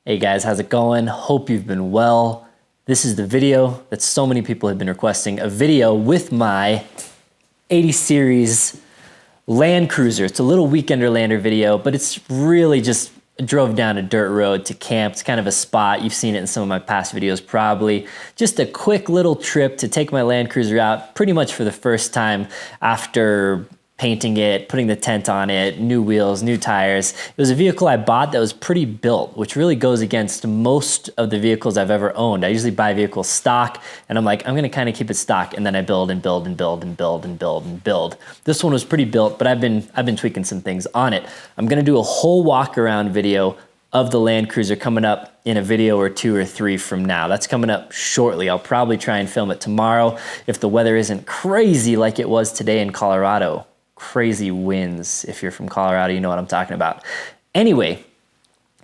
Hey guys, how's it going? Hope you've been well. This is the video that so many people have been requesting, a video with my 80 series Land Cruiser. It's a little Weekenderlander video, but it's really just drove down a dirt road to camp. It's kind of a spot. You've seen it in some of my past videos probably. Just a quick little trip to take my Land Cruiser out pretty much for the first time after painting it, putting the tent on it, new wheels, new tires. It was a vehicle I bought that was pretty built, which really goes against most of the vehicles I've ever owned. I usually buy vehicles stock and I'm like, I'm gonna kind of keep it stock, and then I build and build and build and build and build and build. This one was pretty built, but I've been tweaking some things on it. I'm gonna do a whole walk around video of the Land Cruiser coming up in a video or 2 or 3 from now. That's coming up shortly. I'll probably try and film it tomorrow if the weather isn't crazy like it was today in Colorado. Crazy winds. If you're from Colorado, you know what I'm talking about. Anyway,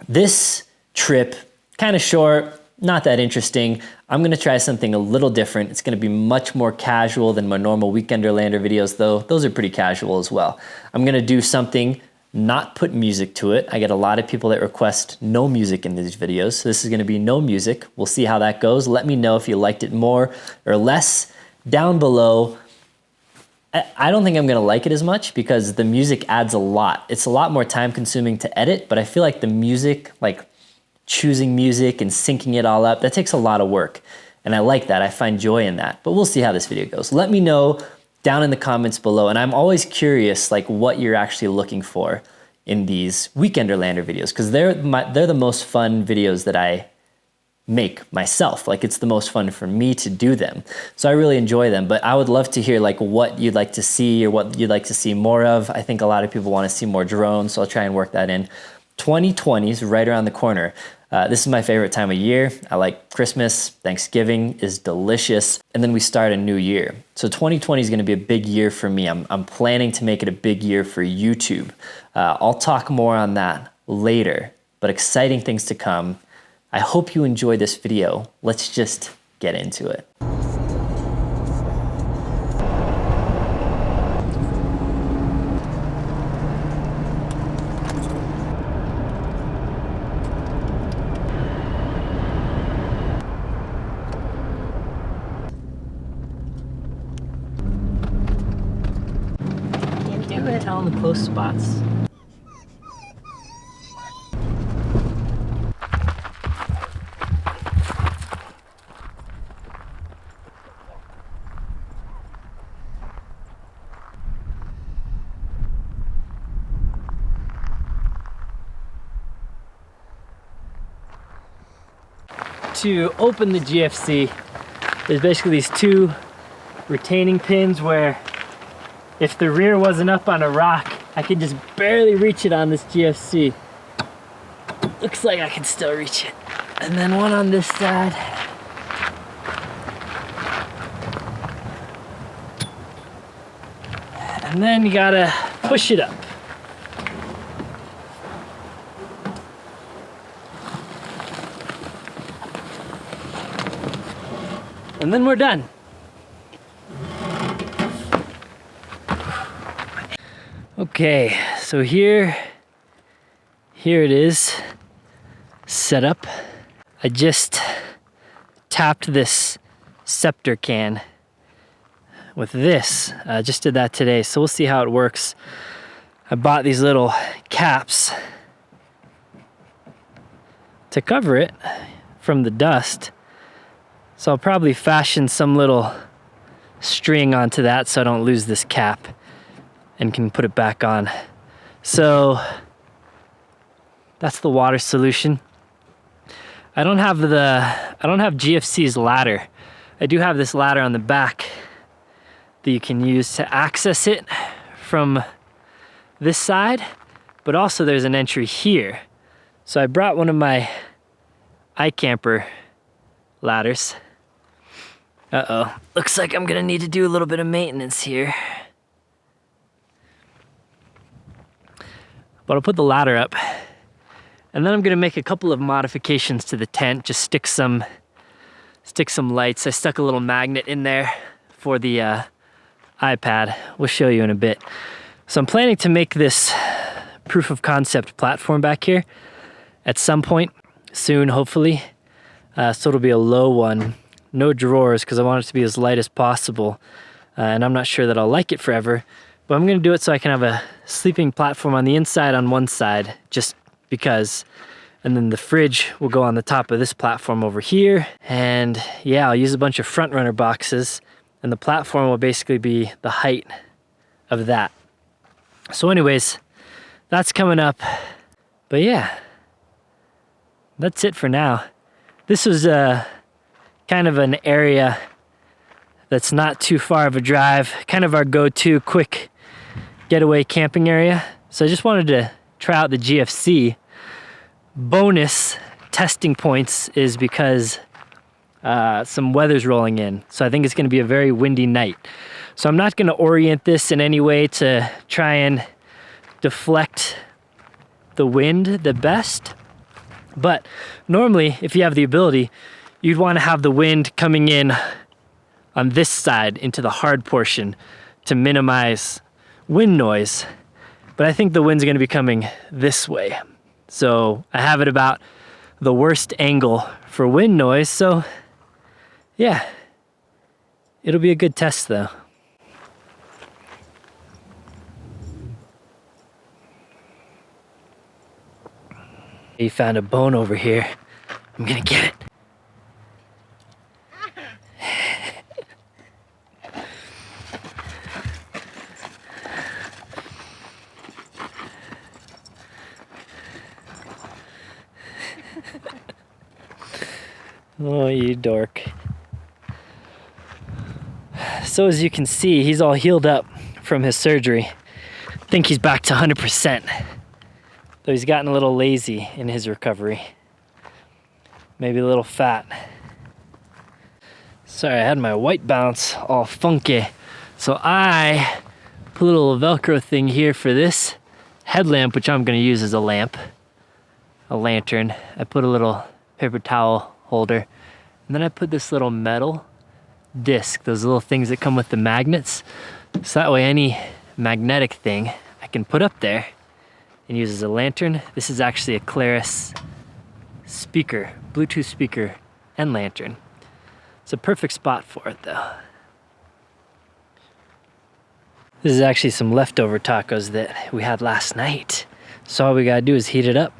this trip, kind of short, not that interesting. I'm gonna try something a little different. It's gonna be much more casual than my normal Weekenderlander videos though. Those are pretty casual as well. I'm gonna do something, not put music to it. I get a lot of people that request no music in these videos. So this is gonna be no music. We'll see how that goes. Let me know if you liked it more or less down below. I don't think I'm gonna like it as much because the music adds a lot. It's a lot more time consuming to edit, but I feel like the music, like choosing music and syncing it all up, that takes a lot of work. And I like that, I find joy in that. But we'll see how this video goes. Let me know down in the comments below. And I'm always curious like what you're actually looking for in these Weekenderlander videos, because they're the most fun videos that I make myself. Like it's the most fun for me to do them. So I really enjoy them, but I would love to hear like what you'd like to see or what you'd like to see more of. I think a lot of people want to see more drones, so I'll try and work that in. 2020 is right around the corner. This is my favorite time of year. I like Christmas, Thanksgiving is delicious, and then we start a new year. So 2020 is gonna be a big year for me. I'm planning to make it a big year for YouTube. I'll talk more on that later, but exciting things to come. I hope you enjoy this video. Let's just get into it. Can't really tell in the close spots. To open the GFC, there's basically these 2 retaining pins where if the rear wasn't up on a rock, I could just barely reach it on this GFC. Looks like I can still reach it. And then one on this side. And then you gotta push it up. And then we're done. Okay, so here it is set up. I just tapped this scepter can with this. I just did that today, so we'll see how it works. I bought these little caps to cover it from the dust. So I'll probably fashion some little string onto that so I don't lose this cap and can put it back on. So that's the water solution. I don't have GFC's ladder. I do have this ladder on the back that you can use to access it from this side, but also there's an entry here. So I brought one of my iCamper ladders. Uh-oh, looks like I'm gonna need to do a little bit of maintenance here. But I'll put the ladder up, and then I'm gonna make a couple of modifications to the tent, just stick some lights. I stuck a little magnet in there for the iPad. We'll show you in a bit. So I'm planning to make this proof of concept platform back here at some point. soon, hopefully. So it'll be a low one, no drawers, because I want it to be as light as possible. And I'm not sure that I'll like it forever, but I'm gonna do it so I can have a sleeping platform on the inside on one side, just because. And then the fridge will go on the top of this platform over here. And yeah, I'll use a bunch of front runner boxes, and the platform will basically be the height of that. So anyways, that's coming up. But yeah, that's it for now. This was kind of an area that's not too far of a drive, kind of our go-to quick getaway camping area. So I just wanted to try out the GFC. Bonus testing points is because some weather's rolling in. So I think it's gonna be a very windy night. So I'm not gonna orient this in any way to try and deflect the wind the best. But normally, if you have the ability, you'd wanna have the wind coming in on this side into the hard portion to minimize wind noise. But I think the wind's gonna be coming this way. So I have it about the worst angle for wind noise. So yeah, it'll be a good test though. He found a bone over here. I'm gonna get it. Oh, you dork. So as you can see, he's all healed up from his surgery. I think he's back to 100%. Though he's gotten a little lazy in his recovery. Maybe a little fat. Sorry, I had my white balance all funky. So I put a little Velcro thing here for this headlamp, which I'm gonna use as a lamp, a lantern. I put a little paper towel holder, and then I put this little metal disc, those little things that come with the magnets. So that way any magnetic thing I can put up there and use as a lantern. This is actually a Claris speaker, Bluetooth speaker and lantern. It's a perfect spot for it though. This is actually some leftover tacos that we had last night. So all we gotta do is heat it up.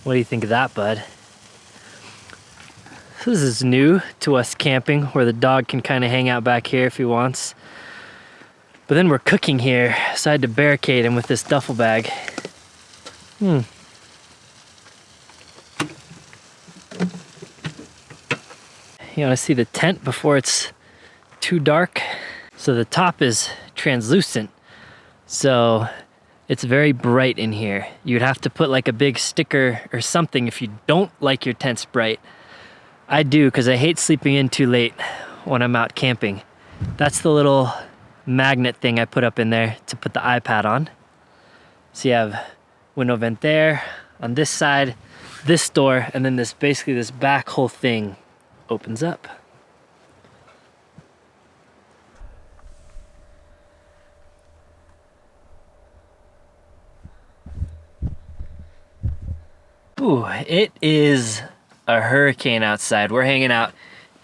What do you think of that, bud? This is new to us camping, where the dog can kind of hang out back here if he wants. But then we're cooking here, so I had to barricade him with this duffel bag. You want to see the tent before it's too dark? So the top is translucent, so it's very bright in here. You'd have to put like a big sticker or something if you don't like your tents bright. I do, because I hate sleeping in too late when I'm out camping. That's the little magnet thing I put up in there to put the iPad on. So you have window vent there, on this side, this door, and then this basically this back whole thing opens up. Ooh, it is a hurricane outside. We're hanging out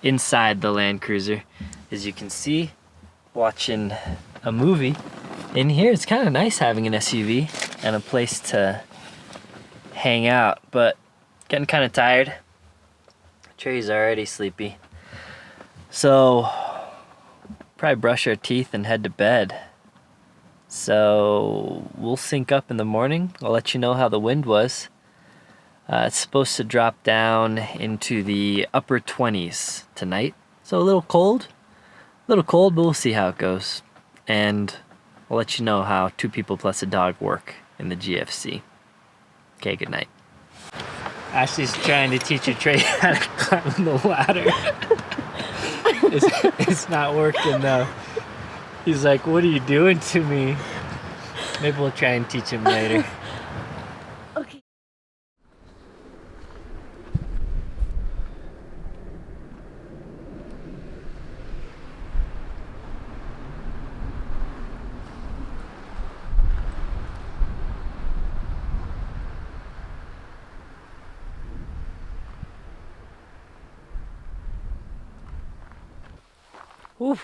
inside the Land Cruiser, as you can see, watching a movie. In here, it's kind of nice having an SUV and a place to hang out, but getting kind of tired. Trey's already sleepy. So, probably brush our teeth and head to bed. So, we'll sync up in the morning. I'll let you know how the wind was. It's supposed to drop down into the upper 20s tonight. So a little cold, but we'll see how it goes. And I'll let you know how 2 people plus a dog work in the GFC. Okay, good night. Ashley's trying to teach Trey how to climb the ladder. It's not working though. He's like, what are you doing to me? Maybe we'll try and teach him later. Okay. Whew.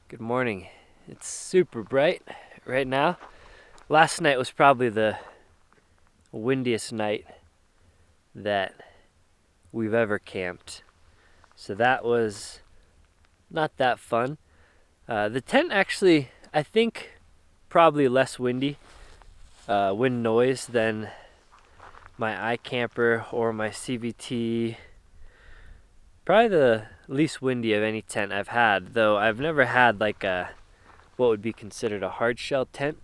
Good morning. It's super bright right now. Last night was probably the windiest night that we've ever camped. So that was not that fun. The tent actually, I think, probably less windy, wind noise than my iCamper or my CVT. Probably the least windy of any tent I've had, though I've never had like what would be considered a hard shell tent.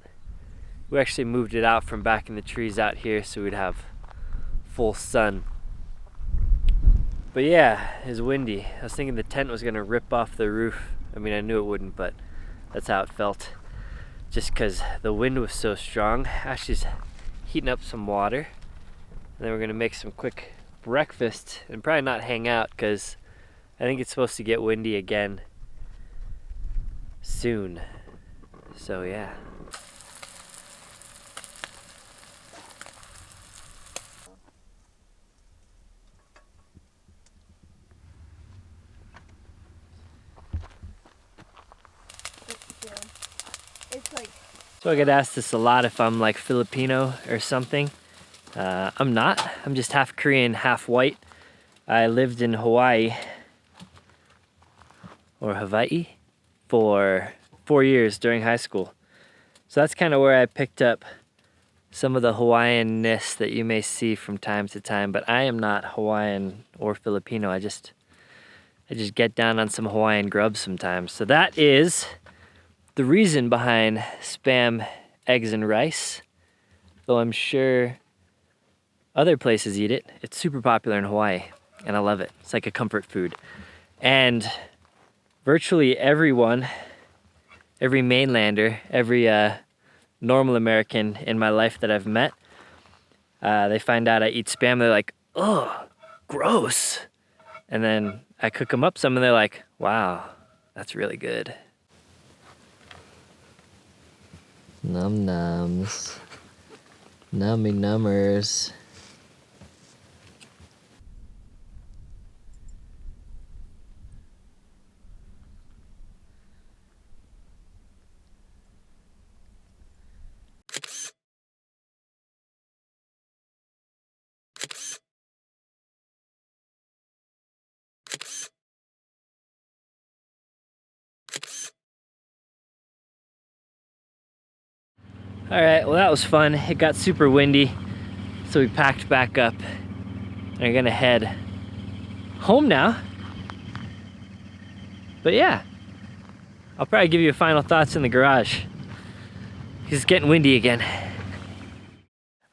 We actually moved it out from back in the trees out here so we'd have full sun. But yeah, it was windy. I was thinking the tent was gonna rip off the roof. I mean, I knew it wouldn't, but that's how it felt. Just because the wind was so strong. Ashley's heating up some water. And then we're gonna make some quick breakfast and probably not hang out because I think it's supposed to get windy again soon. So yeah. It's like, So I get asked this a lot if I'm like Filipino or something. I'm not. I'm just half Korean, half white. I lived in Hawaii for 4 years during high school. So that's kind of where I picked up some of the Hawaiian-ness that you may see from time to time, but I am not Hawaiian or Filipino. I just get down on some Hawaiian grub sometimes. So that is the reason behind Spam, eggs, and rice. Though I'm sure other places eat it. It's super popular in Hawaii, and I love it. It's like a comfort food. And virtually everyone, every mainlander, every normal American in my life that I've met, they find out I eat Spam, they're like, oh, gross. And then I cook them up some and they're like, wow, that's really good. Num nums. Nummy numbers. All right, well that was fun. It got super windy, so we packed back up and are gonna head home now. But yeah, I'll probably give you final thoughts in the garage. It's getting windy again.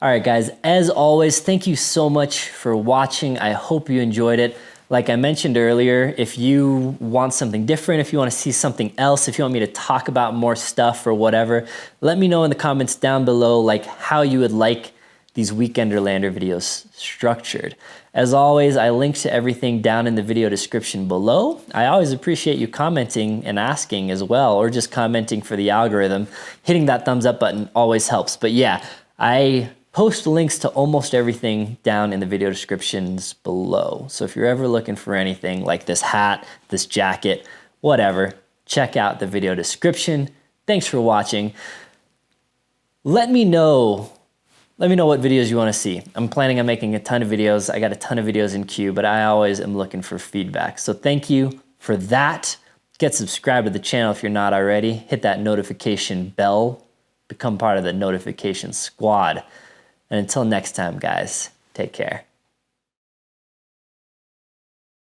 All right guys, as always, thank you so much for watching. I hope you enjoyed it. Like I mentioned earlier, if you want something different, if you want to see something else, if you want me to talk about more stuff or whatever, let me know in the comments down below like how you would like these Weekenderlander videos structured. As always, I link to everything down in the video description below. I always appreciate you commenting and asking as well, or just commenting for the algorithm. Hitting that thumbs up button always helps. But yeah, I post links to almost everything down in the video descriptions below. So if you're ever looking for anything like this hat, this jacket, whatever, check out the video description. Thanks for watching. Let me know what videos you want to see. I'm planning on making a ton of videos. I got a ton of videos in queue, but I always am looking for feedback. So thank you for that. Get subscribed to the channel if you're not already. Hit that notification bell. Become part of the notification squad. And until next time, guys, take care.